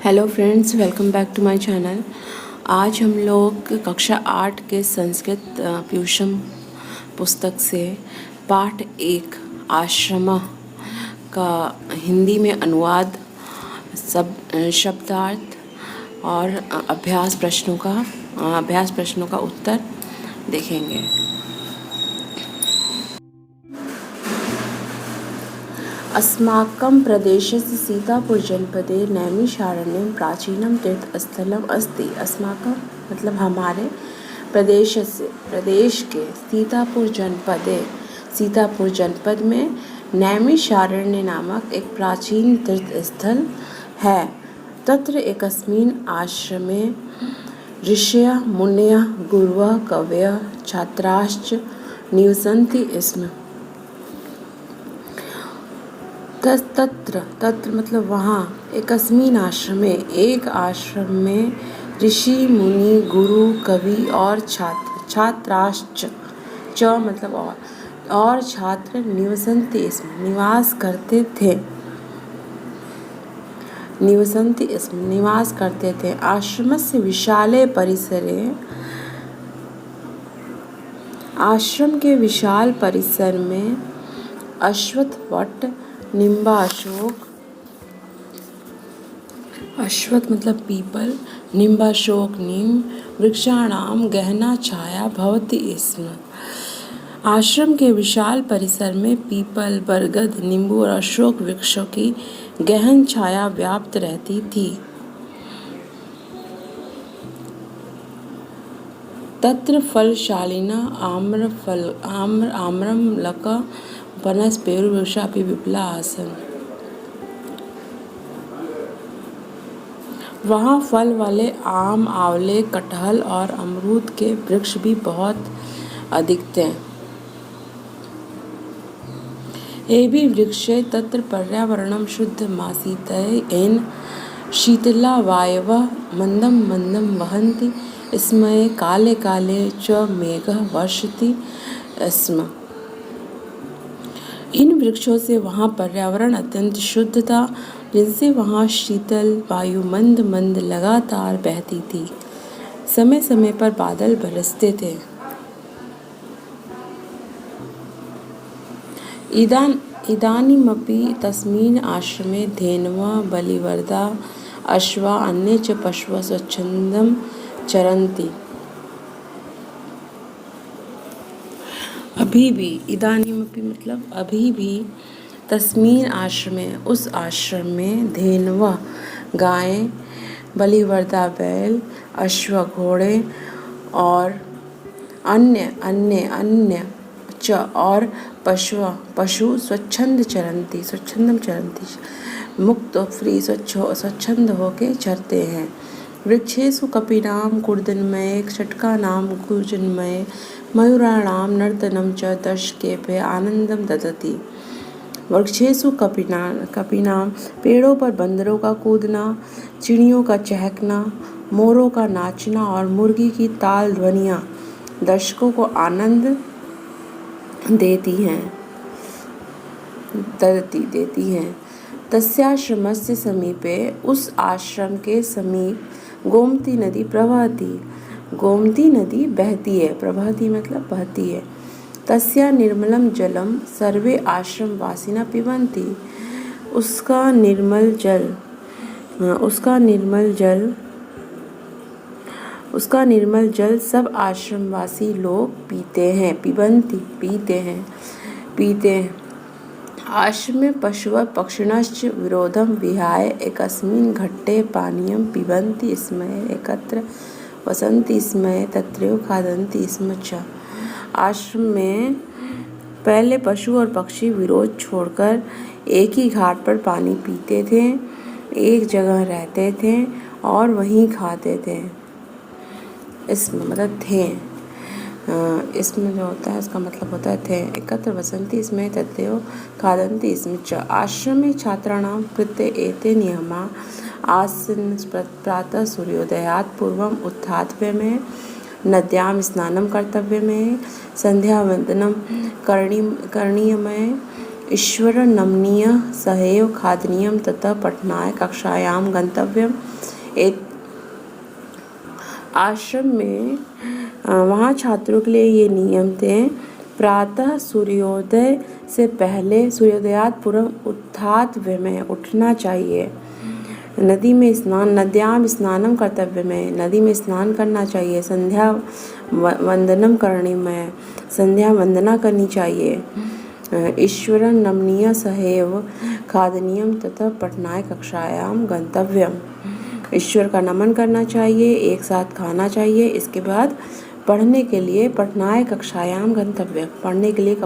Hello friends, welcome back to my channel. आज हम लोग कक्षा 8 के संस्कृत प्यूषम पुस्तक से पाठ 1 आश्रम का हिंदी में अनुवाद, शब्दार्थ और अभ्यास प्रश्नों का उत्तर देखेंगे। अस्माकं प्रदेशस्य सीतापुरजनपदे नैमिषारण्यं प्राचीनं तीर्थस्थलम् अस्ति। अस्माकं मतलब हमारे प्रदेश के सीतापुर जनपद में नैमिषारण्य नामक एक प्राचीन तीर्थस्थल है। तत्र एकस्मिन् आश्रमे ऋषयः मुनयः गुरवः कवयः छात्राश्च निवसन्ति स्म। तत्र मतलब वहाँ, एकस्मिन् आश्रमे एक आश्रम में ऋषि मुनि गुरु कवि और छात्राश्च मतलब और छात्र निवसन्ति स्म निवास करते थे। आश्रमस्य विशाले परिसरे आश्रम के विशाल परिसर में अश्वत्थ वट अश्वत्थ मतलब पीपल, निम्बाशोक नीम वृक्षाणाम गहना छाया भवति स्म। आश्रम के विशाल परिसर में पीपल, बरगद, नींबू और अशोक वृक्षों की गहन छाया व्याप्त रहती थी। तत्र फलशालिना आम्रफलका वनस्पतिर्वृक्षापि विपुला आसन्। वहाँ फल वाले आम, आंवले, कटहल और अमरूद के वृक्ष भी बहुत अधिक थे। एवि वृक्षे तत्र पर्यावरणं शुद्धमासीत् येन शीतला वायवः मन्दं मन्दं वहन्ति स्म। काले काले च मेघः वर्षति स्म। इन वृक्षों से वहाँ पर्यावरण अत्यंत शुद्ध था, जिनसे वहाँ शीतल वायु मंद मंद लगातार बहती थी। समय समय पर बादल बरसते थे। इदानीमपि तस्मिन् आश्रमे धेनवः, बलिवर्दा, अश्वा अन्ये च पशवः स्वच्छन्दं चरन्ति। अभी भी, इदानीमपि मतलब अभी भी, तस्मीन आश्रमे उस आश्रम में धेनवः गायें, बलिवर्दा बैल, अश्व घोड़े और अन्य च और पशु स्वच्छंदं चरन्ति मुक्त फ्री स्वच्छंद होके चरते हैं। वृक्षेषु कपीनां कूर्दनमये षट्कानां कूजनमये मयूराणां नर्तनं च दर्शकेभ्यः आनंदं ददति। वृक्षेषु कपीनां पेड़ों पर बंदरों का कूदना, चिड़ियों का चहकना, मोरों का नाचना और मुर्गी की ताल ध्वनियाँ दर्शकों को आनंद देती हैं। तस्याश्रमस्य समीपे, उस आश्रम के समीप गोमती नदी प्रवहति। गोमती नदी बहती है, प्रवहति मतलब बहती है। तस्या निर्मलं जलं सर्वे आश्रमवासिनः पिबन्ति। उसका निर्मल जल सब आश्रमवासी लोग पीते हैं। आश्रमे पशवः पक्षिणश्च विरोधं विहाय एकस्मिन् घट्टे पानीयं पिबन्ति स्म। एकत्र वसन्ति स्म, तत्रैव खादन्ति स्म च। आश्रम में पहले पशु और पक्षी विरोध छोड़कर एक ही घाट पर पानी पीते थे, एक जगह रहते थे और वहीं खाते थे। इसमें मतलब थे, इसमें जो होता है उसका मतलब होता है थे। एकत्र वसन्ति स्म, तत्रैव खादन्ति स्म च। आश्रमे छात्राणां कृते एते नियमाः आसन्। प्रातः सूर्योदयात् पूर्वम् उत्थातव्यम्, नद्यां स्नानं कर्तव्यम्, संध्यावन्दनं करणीयम्, ईश्वरनमनीयः सहैव खादनीयं, ततः पठनाय कक्षायां गन्तव्यम्, आश्रम में वहाँ छात्रों के लिए ये नियम थे। प्रातः सूर्योदय से पहले सूर्योदयात पूर्व उत्थात-व्यय उठना चाहिए। नद्याम स्नानम कर्तव्यमय, नदी में स्नान करना चाहिए। संध्या वंदनम करणीमय, संध्या वंदना करनी चाहिए। ईश्वरं नमनीय सहैव खादनीयम तथा पठनाय कक्षायाम गंतव्यम, ईश्वर का नमन करना चाहिए, एक साथ खाना चाहिए। इसके बाद पढ़ने के लिए पठनाय कक्षायाम गंतव्य, पढ़ने के लिए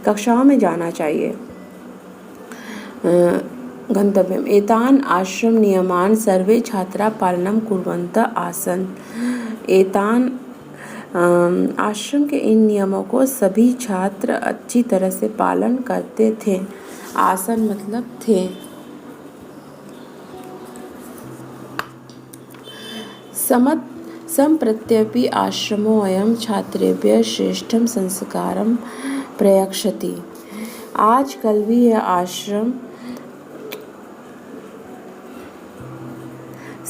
कक्षाओं में जाना चाहिए। गंतव्यम एतान आश्रम नियमान सर्वे छात्रा पालनम कुर्वन्तः आसन्, एतान आश्रम के इन नियमों को सभी छात्र अच्छी तरह से पालन करते थे। आसन मतलब थे। सम्प्रत्यपि आश्रमोऽयं छात्रेभ्यः श्रेष्ठं संस्कारं प्रयच्छति, आजकल भी यह आश्रम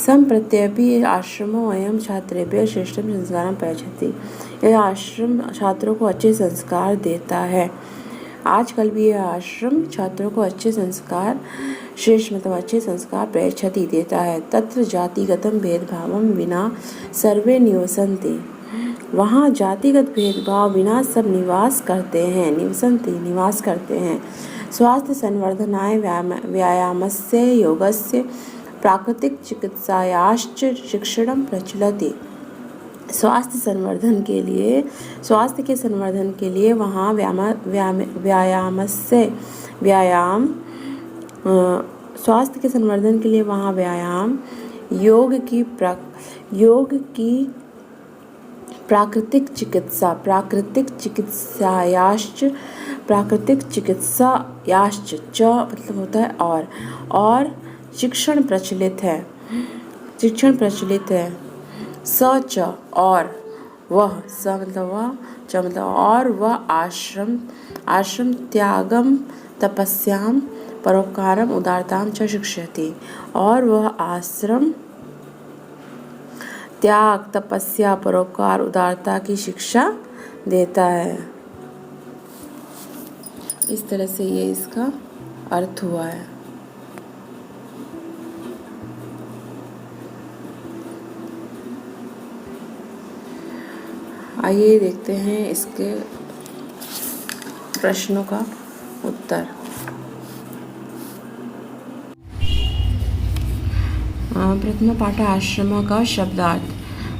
सम्प्रत्यपि आश्रमोऽयं छात्रेभ्यः श्रेष्ठं संस्कारं प्रयच्छति, यह आश्रम छात्रों को अच्छे संस्कार देता है। आजकल भी यह आश्रम छात्रों को अच्छे संस्कार, श्रेष्ठ मतलब अच्छे संस्कार प्रयच्छति देता है। तत्र जातिगतं भेदभावं विना सर्वे निवसन्ति, वहाँ जातिगत भेदभाव बिना सब निवास करते हैं। निवास करते हैं। स्वास्थ्य संवर्धनाय व्यायामस्य योगस्य प्राकृतिक चिकित्सायाश्च शिक्षणं प्रचलति, स्वास्थ्य के संवर्धन के लिए वहाँ स्वास्थ्य के संवर्धन के लिए वहाँ व्यायाम, योग की प्राकृतिक चिकित्सायाश्च च मतलब होता है और शिक्षण प्रचलित है। स च और वह, स मतलब वह, च मतलब और वह आश्रम त्यागम तपस्याम परोपकारम उदारताम च शिक्षयति, और वह आश्रम त्याग तपस्या परोपकार उदारता की शिक्षा देता है। इस तरह से ये इसका अर्थ हुआ है। आइए देखते हैं इसके प्रश्नों का उत्तर। प्रथम पाठ आश्रम का शब्दार्थ।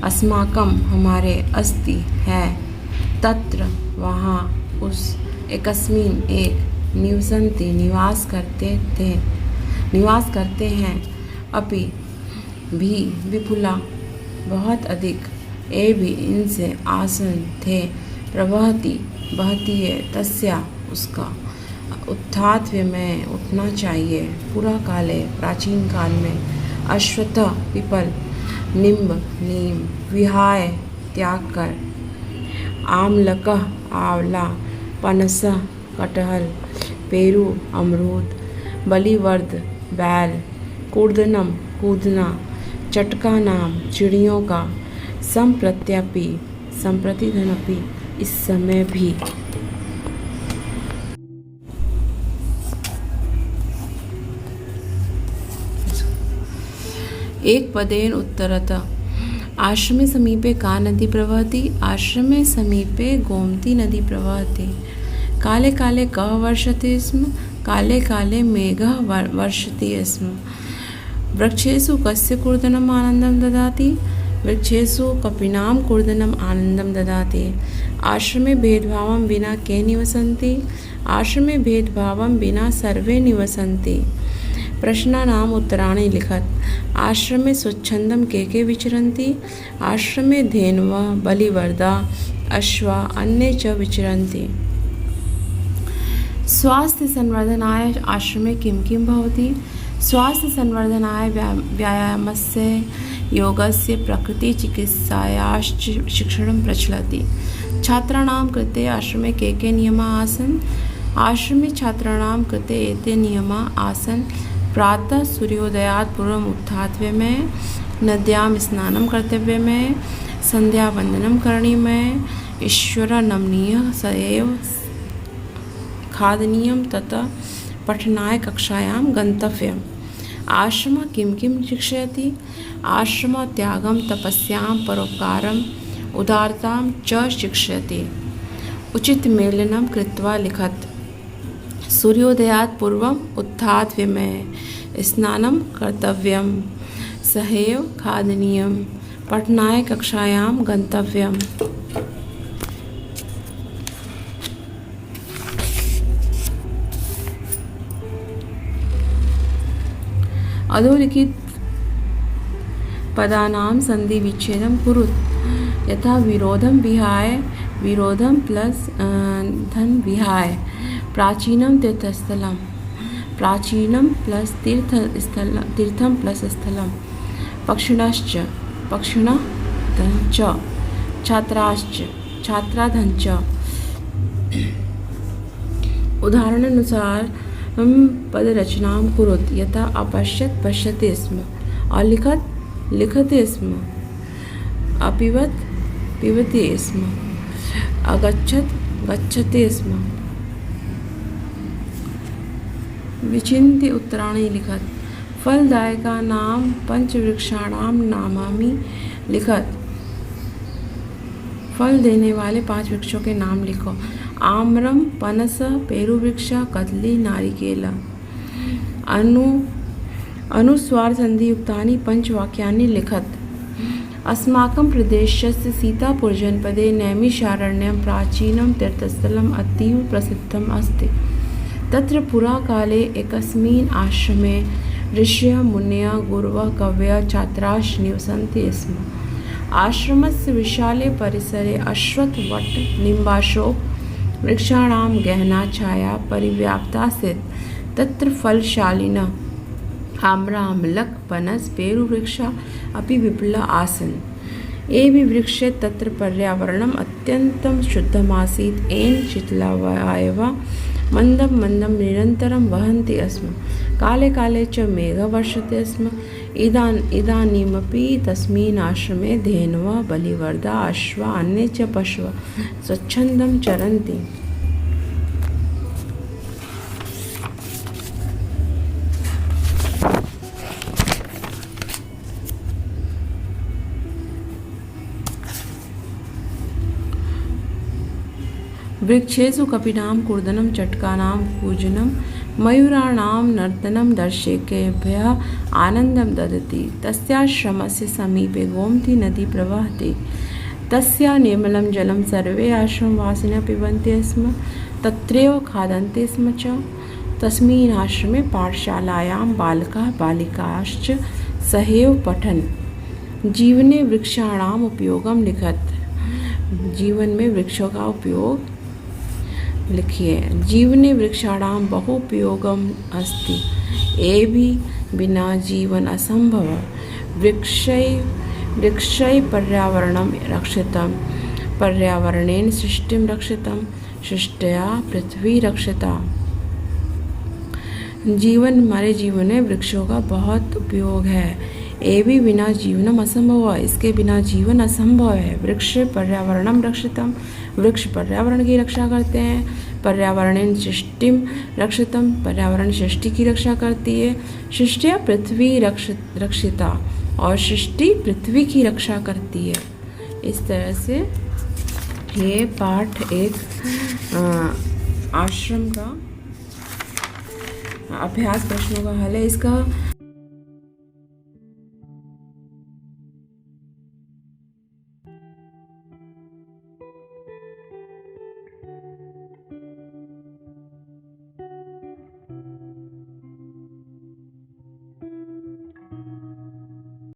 अस्माकम हमारे, अस्ति है, तत्र वहाँ, उस, एकस्मिन एक, निवसन्ति निवास करते हैं, अपि भी, विपुला बहुत अधिक, ए भी इनसे, आसन थे, प्रवहति बहती है, तस्या उसका, उत्थात-व्यय उठना चाहिए, पुरा काले प्राचीन काल में, अश्वत्थ पीपल, निम्ब नीम, विहाय त्याग कर, आमलकः आंवला, पनसः कटहल, पेरू अमरूद, बलिवर्द बैल, कूर्दनम कूदना, चटका नाम चिड़ियों का, संप्रत्यपि संप्रतिधनपि इस समय भी। एक पदेन उत्तरतः। आश्रमे समीपे का नदी प्रवहति? आश्रमे समीपे गोमती नदी प्रवहति। काले काले कः वर्षति स्म? काले काले मेघः वर्षति स्म। वृक्षेषु कस्य कूर्दनम् आनन्दं ददाति? वृक्षेषु कपिनां कूर्दनम् आनन्दं ददाति। आश्रमे भेदभावं विना के निवसन्ति? आश्रमे भेदभावं विना सर्वे निवसन्ति। प्रश्नानाम् उत्तराणि लिखत। आश्रमे स्वच्छन्दं के विचरन्ति? आश्रमे धेनवः, बलिवर्दा, अश्वा अन्ये च विचरन्ति। स्वास्थ्य संवर्धनाय आश्रमे किं किं भवति? स्वास्थ्य संवर्धनाय व्यायामस्य, योगस्य, प्रकृति चिकित्सायाश्च शिक्षणं प्रचलति। छात्राणां कृते आश्रमे के नियमाः आसन्? आश्रमे छात्राणां कृते एते नियमाः आसन्। प्रातः सूर्योदयात् पूर्वम् उत्थातव्यमय, नद्यां स्नानं कर्तव्यमय, संध्यावन्दनं करणीयमय, ईश्वर नमनीय सएव खादनीयं, ततः पठनाय कक्षायां गन्तव्यम्। आश्रम किं किं शिक्षयति? आश्रम त्यागं, तपस्यां, परोपकारं, उदारतां च शिक्षयति। उचित मेलनं कृत्वा लिखत। सूर्योदयात् पूर्वम् उत्थातव्यमय, स्नानं कर्तव्यं, सहैव खादनीयं, पठनाय कक्षायां गन्तव्यम्। अधोलिखित पदानां संधि विच्छेदं कुरुत। यथा विरोधं विहाय, विरोधं प्लस धन विहाय, प्राचीनं तीर्थस्थलं, प्राचीनं प्लस तीर्थं प्लस स्थलं, पक्षिणश्च, पक्षिणः धन च, छात्राश्च, छात्राधन च। उदाहरणानुसार पदरचनां कुरुत। यथा अपश्यत् पश्यति स्म, अलिखत् लिखति स्म, अपिबत् पिबति स्म, अगच्छत् गच्छति स्म। विचिन्त्य उत्तराणि लिखत। फलदायकानां पंचवृक्षाणां नामानि लिखत। फल देने वाले 5 वृक्षों के नाम लिखो। आम्रम, पनस, पेरुवृक्ष, कदली, नारिकेल। अनुस्वार संधियुक्तानि पंचवाक्यानि लिखत। अस्माकं प्रदेशस्य सीतापुरजनपदे नैमिषारण्यं प्राचीनं तीर्थस्थलम् अतीव प्रसिद्धम् अस्ति। तत्र पुराकाले एकस्मिन् आश्रमे ऋषयः, मुनयः, गुरवः, कवयः, छात्राश्च निवसन्ति स्म। आश्रमस्य विशाले परिसरे अश्वत्थ, वट, निम्बाशोक वृक्षाणां गहना छाया परिव्याप्ता आसीत्। तत्र फलशालिनः आम्राम्लक, पनस, पेरुवृक्षा अपि विपुला आसन्। एवि वृक्षे तत्र पर्यावरणम् अत्यन्तं शुद्धमासीत्। येन शीतलवायवः मन्दं मन्दं निरन्तरं वहन्ति स्म। काले काले च मेघः वर्षते स्म। इदानीमपि तस्मिन् आश्रमे धेनवः, बलिवर्दा, अश्वाः, अन्ये च पशवः स्वच्छन्दं चरन्ति। वृक्षेषु कपिनां कूर्दनं, चटकानां कूजनं, मयूराणां नर्तनं दर्शकेभ्यः आनन्दं ददति। तस्याश्रमस्य समीपे गोमती नदी प्रवहति। तस्य निर्मलं जलं सर्वे आश्रमवासिनः पिबन्ति स्म, तत्रैव खादन्ति स्म च। तस्मिन् आश्रमे पाठशालायां बालकाः बालिकाश्च सहैव पठन्। जीवने वृक्षाणाम् उपयोगं लिखत। जीवन में वृक्षों का उपयोग लिखिए। जीवने वृक्षाणां बहु उपयोगम् अस्ति। एवि बिना जीवन असंभव। वृक्षै पर्यावरणं रक्षितं, पर्यावरणेन सृष्टिं रक्षितं, सृष्ट्या पृथ्वी रक्षिता। हमारे जीवन में वृक्षों का बहुत उपयोग है। एवि बिना जीवनम असंभव है, इसके बिना जीवन असंभव है। वृक्ष पर्यावरणम रक्षितम, वृक्ष पर्यावरण की रक्षा करते हैं। पर्यावरणेन सृष्टिम रक्षितम, पर्यावरण सृष्टि की रक्षा करती है। सृष्टिया पृथ्वी रक्षिता, और सृष्टि पृथ्वी की रक्षा करती है। इस तरह से ये पाठ एक आश्रम का अभ्यास प्रश्नों का हल है। इसका